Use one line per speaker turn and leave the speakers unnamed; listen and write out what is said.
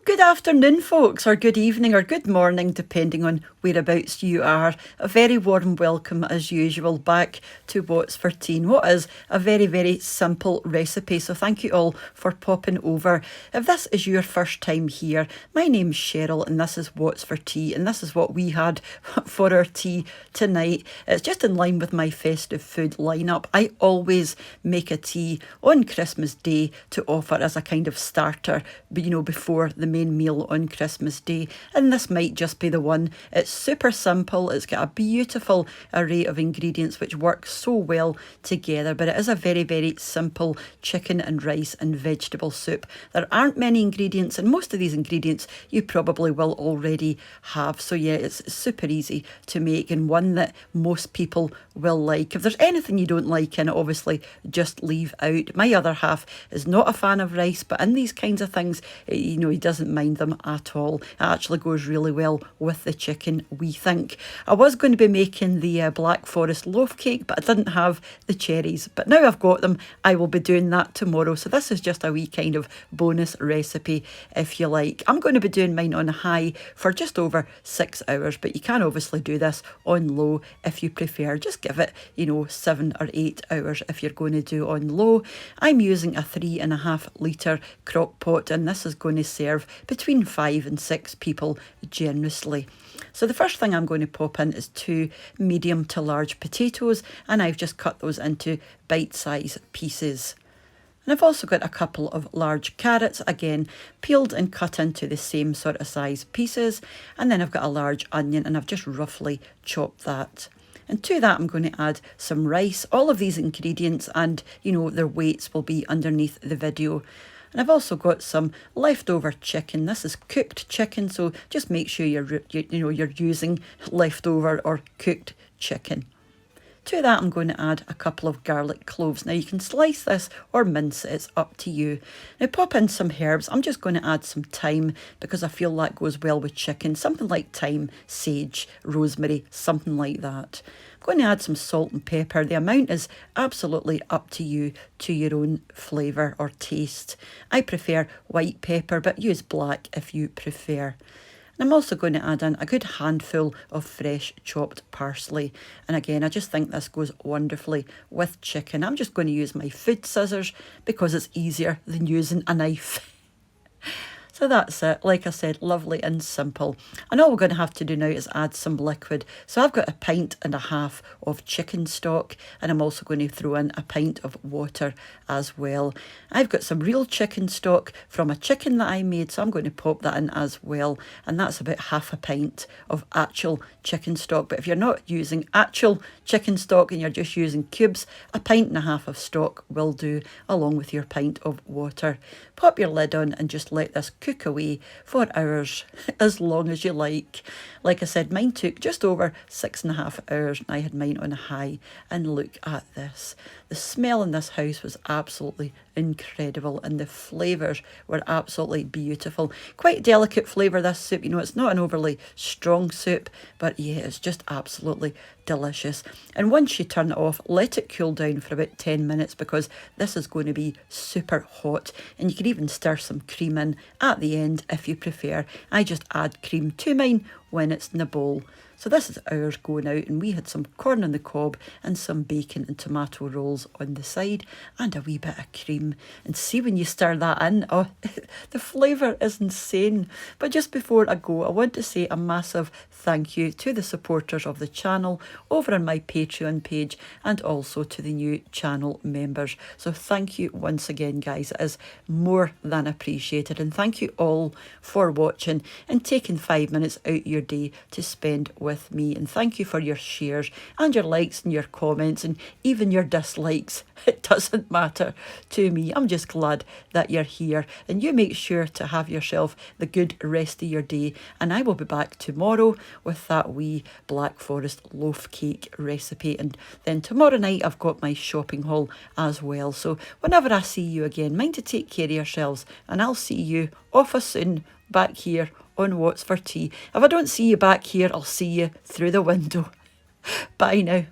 Good afternoon, folks, or good evening, or good morning, depending on whereabouts you are. A very warm welcome, as usual, back to What's for Tea. What is a very, very simple recipe. So thank you all for popping over. If this is your first time here, my name's Cheryl, and this is What's for Tea, and this is what we had for our tea tonight. It's just in line with my festive food lineup. I always make a tea on Christmas Day to offer as a kind of starter, before the main meal on Christmas Day, and this might just be the one. It's super simple. It's got a beautiful array of ingredients which work so well together, but it is a very, very simple chicken and rice and vegetable soup. There aren't many ingredients, and most of these ingredients you probably will already have, so yeah, it's super easy to make and one that most people will like. If there's anything you don't like in it, obviously just leave out. My other half is not a fan of rice, but in these kinds of things, he doesn't mind them at all. It actually goes really well with the chicken, we think. I was going to be making the Black Forest loaf cake, but I didn't have the cherries. But now I've got them, I will be doing that tomorrow. So this is just a wee kind of bonus recipe, if you like. I'm going to be doing mine on high for just over 6 hours, but you can obviously do this on low if you prefer. Just give it, 7 or 8 hours if you're going to do on low. I'm using a 3.5 litre crock pot, and this is going to serve between 5 and 6 people generously. So the first thing I'm going to pop in is 2 medium to large potatoes, and I've just cut those into bite-sized pieces. And I've also got a couple of large carrots, again peeled and cut into the same sort of size pieces, and then I've got a large onion, and I've just roughly chopped that. And to that I'm going to add some rice. All of these ingredients and their weights will be underneath the video. And I've also got some leftover chicken. This is cooked chicken, so just make sure you're using leftover or cooked chicken. To that I'm going to add a couple of garlic cloves. Now you can slice this or mince it, it's up to you. Now pop in some herbs. I'm just going to add some thyme because I feel that goes well with chicken. Something like thyme, sage, rosemary, something like that. I'm going to add some salt and pepper. The amount is absolutely up to you, to your own flavour or taste. I prefer white pepper, but use black if you prefer. And I'm also going to add in a good handful of fresh chopped parsley. And again, I just think this goes wonderfully with chicken. I'm just going to use my food scissors because it's easier than using a knife. So that's it. Like I said, lovely and simple. And all we're going to have to do now is add some liquid. So I've got 1.5 pints of chicken stock, and I'm also going to throw in 1 pint of water as well. I've got some real chicken stock from a chicken that I made, so I'm going to pop that in as well. And that's about 0.5 pint of actual chicken stock. But if you're not using actual chicken stock and you're just using cubes, 1.5 pints of stock will do, along with your pint of water. Pop your lid on and just let this cook away for hours, as long as you like. Like I said, mine took just over 6.5 hours, and I had mine on high. And look at this. The smell in this house was absolutely incredible, and the flavours were absolutely beautiful. Quite delicate flavour, this soup. It's not an overly strong soup, but yeah, it's just absolutely delicious. And once you turn it off, let it cool down for about 10 minutes because this is going to be super hot, and you can even stir some cream in at the end if you prefer. I just add cream to mine when it's in the bowl. So this is ours going out, and we had some corn on the cob and some bacon and tomato rolls on the side and a wee bit of cream. And see, when you stir that in, oh, the flavour is insane. But just before I go, I want to say a massive thank you to the supporters of the channel over on my Patreon page, and also to the new channel members. So thank you once again, guys. It is more than appreciated, and thank you all for watching and taking 5 minutes out of your day to spend with me. And thank you for your shares and your likes and your comments and even your dislikes. It doesn't matter to me. I'm just glad that you're here, and you make sure to have yourself the good rest of your day, and I will be back tomorrow with that wee Black Forest loaf cake recipe. And then tomorrow night I've got my shopping haul as well. So whenever I see you again, mind to take care of yourselves, and I'll see you awful soon back here on What's for Tea. If I don't see you back here, I'll see you through the window. Bye now.